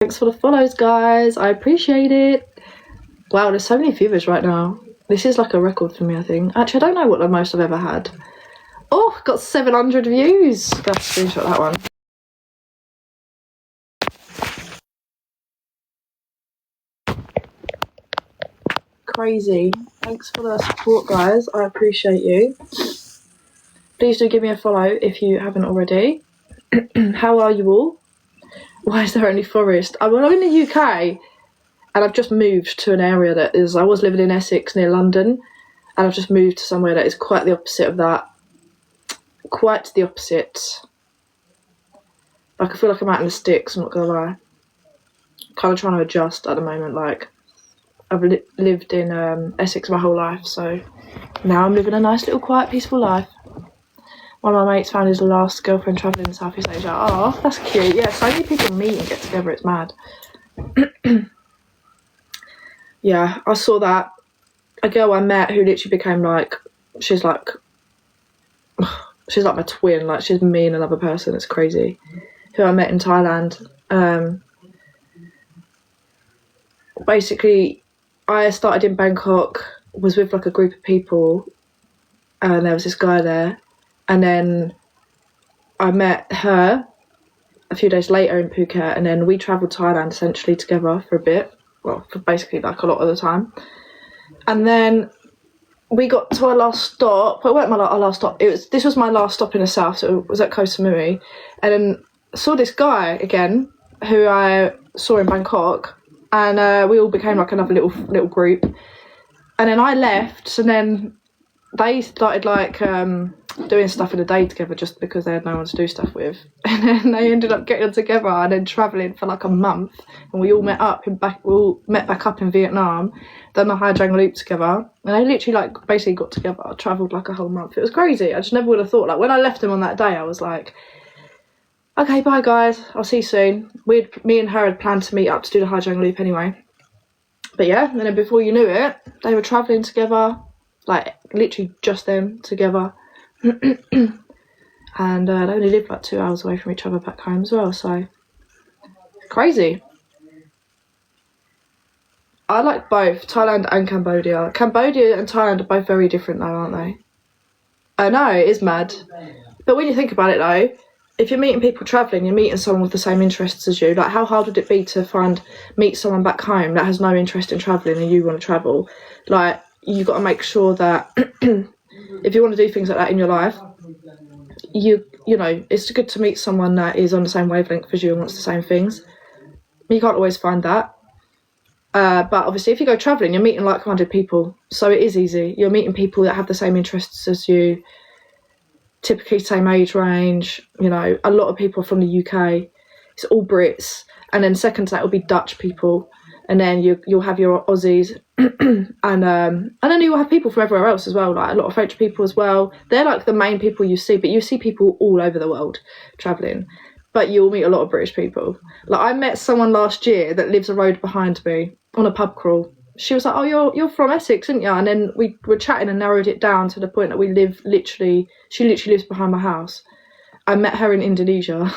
Thanks for the follows, guys. I appreciate it. Wow, there's so many viewers right now. This is like a record for me, I think. Actually, I don't know what the most I've ever had. Oh, got 700 views. I'm gonna have to screenshot that one. Crazy. Thanks for the support, guys. I appreciate you. Please do give me a follow if you haven't already. How are you all? Why is there only forest? I'm in the UK and I've just moved to an area that is, I was living in Essex near London, and I've just moved to somewhere that is quite the opposite of that. Quite the opposite. Like, I feel like I'm out in the sticks, I'm not gonna lie. Kind of trying to adjust at the moment. Like, I've lived in Essex my whole life, so now I'm living a nice little quiet peaceful life. One of my mates found his last girlfriend travelling in Southeast Asia. Oh, that's cute. Yeah, so many people meet and get together, it's mad. Yeah, I saw that. A girl I met who literally became like, she's like my twin. Like, she's me and another person. It's crazy. Who I met in Thailand. Basically, I started in Bangkok, was with like a group of people, and there was this guy there, and then I met her a few days later in Phuket, and then we travelled Thailand essentially together for a bit, well, for basically like a lot of the time, and then we got to our last stop. Well, it weren't our last stop. This was my last stop in the south, so it was at Koh Samui, and then I saw this guy again who I saw in Bangkok, and we all became like another little group, and then I left, and then they started like doing stuff in the day together just because they had no one to do stuff with, and then they ended up getting together and then travelling for like a month, and we all met back up in Vietnam, done the Hai Giang Loop together, and they literally like basically got together, travelled like a whole month. It was crazy. I just never would have thought. Like, when I left them on that day, I was like, okay, bye guys, I'll see you soon. Me and her had planned to meet up to do the Hai Giang Loop anyway. But yeah, and then before you knew it, they were travelling together, like literally just them together. And they only lived like 2 hours away from each other back home as well, so crazy. I like both Thailand and Cambodia. Cambodia and Thailand are both very different though, aren't they? I know, it is mad. But when you think about it though, if you're meeting people travelling, you're meeting someone with the same interests as you. Like, how hard would it be to meet someone back home that has no interest in travelling and you want to travel? Like, you've got to make sure that if you want to do things like that in your life, you know, it's good to meet someone that is on the same wavelength as you and wants the same things. You can't always find that. But obviously, if you go travelling, you're meeting like-minded people. So it is easy. You're meeting people that have the same interests as you, typically same age range. You know, a lot of people from the UK. It's all Brits. And then second to that will be Dutch people. And then you'll have your Aussies. and then you'll have people from everywhere else as well, like a lot of French people as well. They're like the main people you see, but you see people all over the world travelling. But you'll meet a lot of British people. Like, I met someone last year that lives a road behind me on a pub crawl. She was like, oh, you're from Essex, aren't you? And then we were chatting and narrowed it down to the point that she literally lives behind my house. I met her in Indonesia.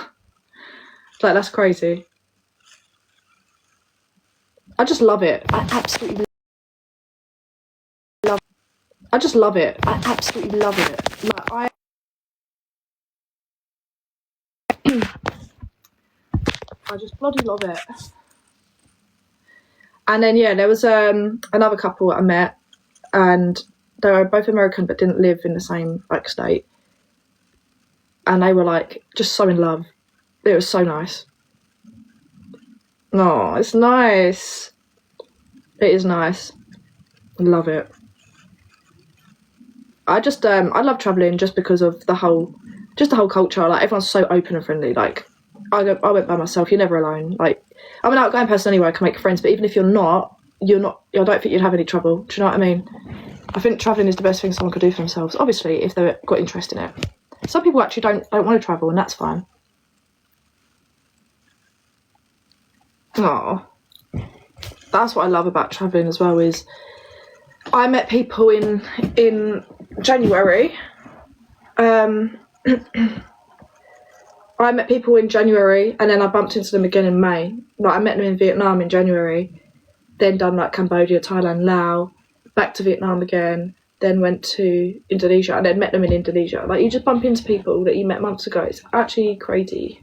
Like, that's crazy. I just love it. I absolutely love it. I just love it. I absolutely love it. Like, I just bloody love it. And then, yeah, there was another couple I met, and they were both American but didn't live in the same like state. And they were like just so in love. It was so nice. Oh, it's nice. It is nice. Love it. I just I love travelling just because of the whole culture. Like, everyone's so open and friendly. Like, I went by myself. You're never alone. Like, I'm an outgoing person anyway. I can make friends, but even if you're not. I don't think you'd have any trouble. Do you know what I mean? I think travelling is the best thing someone could do for themselves. Obviously, if they've got interest in it. Some people actually don't want to travel, and that's fine. Oh, that's what I love about travelling as well. Is I met people in January. I met people in January and then I bumped into them again in May. Like I met them in Vietnam in January, then done like Cambodia, Thailand, Laos, back to Vietnam again, then went to Indonesia and then met them in Indonesia. Like you just bump into people that you met months ago. It's actually crazy.